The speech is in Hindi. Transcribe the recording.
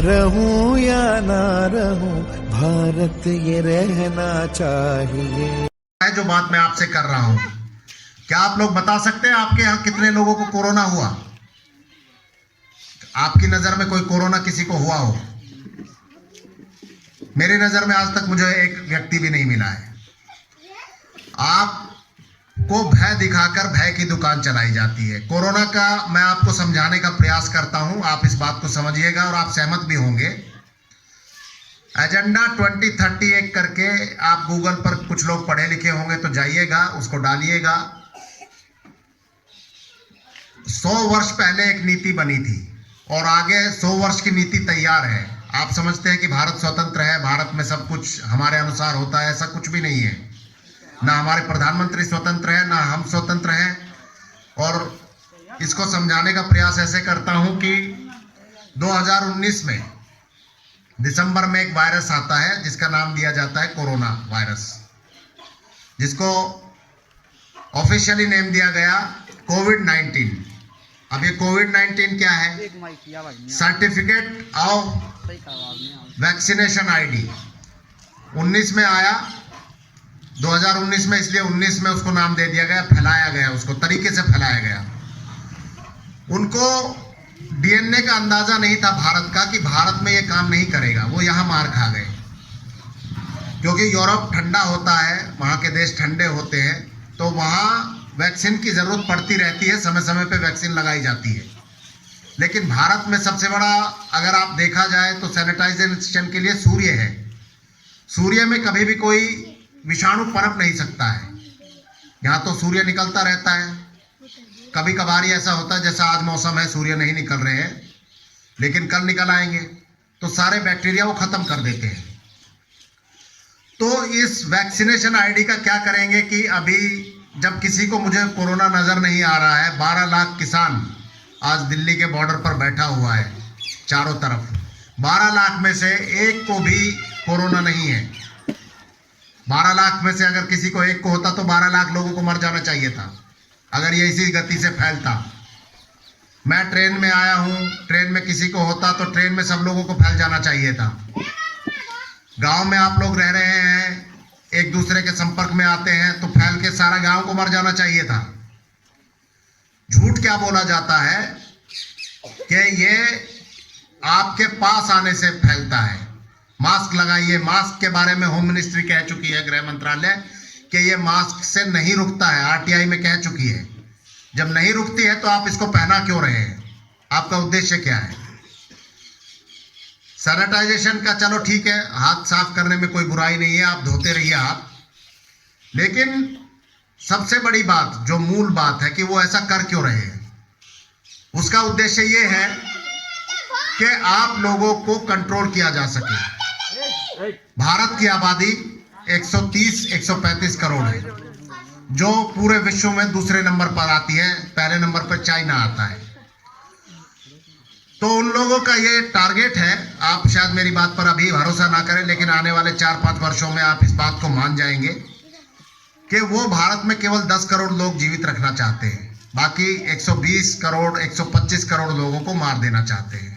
रहूं या ना रहूं, भारत ये रहना चाहिए। जो बात मैं आपसे कर रहा हूं, क्या आप लोग बता सकते हैं आपके यहाँ कितने लोगों को कोरोना हुआ? आपकी नजर में कोई कोरोना किसी को हुआ हो? मेरी नजर में आज तक मुझे एक व्यक्ति भी नहीं मिला है। आपको भय दिखाकर भय की दुकान चलाई जाती है। कोरोना का मैं आपको समझाने का प्रयास करता हूं, आप इस बात को समझिएगा और आप सहमत भी होंगे। एजेंडा 2031 करके आप गूगल पर, कुछ लोग पढ़े लिखे होंगे तो जाइएगा, उसको डालिएगा। 100 वर्ष पहले एक नीति बनी थी और आगे 100 वर्ष की नीति तैयार है। आप समझते हैं कि भारत स्वतंत्र है, भारत में सब कुछ हमारे अनुसार होता है, ऐसा कुछ भी नहीं है। ना हमारे प्रधानमंत्री स्वतंत्र है, ना हम स्वतंत्र हैं। और इसको समझाने का प्रयास ऐसे करता हूं कि 2019 में दिसंबर में एक वायरस आता है जिसका नाम दिया जाता है कोरोना वायरस, जिसको ऑफिशियली नेम दिया गया कोविड-19। अब ये कोविड-19 क्या है? सर्टिफिकेट ऑफ वैक्सीनेशन आईडी 19 में आया, 2019 में, इसलिए 19 में उसको नाम दे दिया गया, फैलाया गया, उसको तरीके से फैलाया गया। उनको डीएनए का अंदाजा नहीं था भारत का कि भारत में ये काम नहीं करेगा। वो यहाँ मार खा गए, क्योंकि यूरोप ठंडा होता है, वहाँ के देश ठंडे होते हैं, तो वहाँ वैक्सीन की ज़रूरत पड़ती रहती है, समय समय पे वैक्सीन लगाई जाती है। लेकिन भारत में सबसे बड़ा, अगर आप देखा जाए तो सैनिटाइजेशन के लिए सूर्य है। सूर्य में कभी भी कोई विषाणु पनप नहीं सकता है। यहाँ तो सूर्य निकलता रहता है, कभी कभार ही ऐसा होता है जैसा आज मौसम है, सूर्य नहीं निकल रहे हैं, लेकिन कल निकल आएंगे तो सारे बैक्टीरिया वो खत्म कर देते हैं। तो इस वैक्सीनेशन आईडी का क्या करेंगे कि अभी जब किसी को, मुझे कोरोना नजर नहीं आ रहा है, 12 लाख किसान आज दिल्ली के बॉर्डर पर बैठा हुआ है चारों तरफ, 12 लाख में से एक को भी कोरोना नहीं है। 12 लाख में से अगर किसी को एक को होता तो 12 लाख लोगों को मर जाना चाहिए था, अगर ये इसी गति से फैलता। मैं ट्रेन में आया हूं, ट्रेन में किसी को होता तो ट्रेन में सब लोगों को फैल जाना चाहिए था। गांव में आप लोग रह रहे हैं, एक दूसरे के संपर्क में आते हैं तो फैल के सारा गांव को मर जाना चाहिए था। झूठ क्या बोला जाता है कि ये आपके पास आने से फैलता है। मास्क लगाइए, मास्क के बारे में होम मिनिस्ट्री कह चुकी है, गृह मंत्रालय, कि ये मास्क से नहीं रुकता है, आरटीआई में कह चुकी है। जब नहीं रुकती है तो आप इसको पहना क्यों रहे हैं? आपका उद्देश्य क्या है? सैनिटाइजेशन का चलो ठीक है, हाथ साफ करने में कोई बुराई नहीं है, आप धोते रहिए हाथ, लेकिन सबसे बड़ी बात, जो मूल बात है कि वो ऐसा कर क्यों रहे हैं, उसका उद्देश्य ये है कि आप लोगों को कंट्रोल किया जा सके। भारत की आबादी 130-135 करोड़ है, जो पूरे विश्व में दूसरे नंबर पर आती है, पहले नंबर पर चाइना आता है। तो उन लोगों का ये टारगेट है। आप शायद मेरी बात पर अभी भरोसा ना करें, लेकिन आने वाले 4-5 वर्षों में आप इस बात को मान जाएंगे कि वो भारत में केवल 10 करोड़ लोग जीवित रखना चाहते हैं, बाकी 120 करोड़ 125 करोड़ लोगों को मार देना चाहते हैं।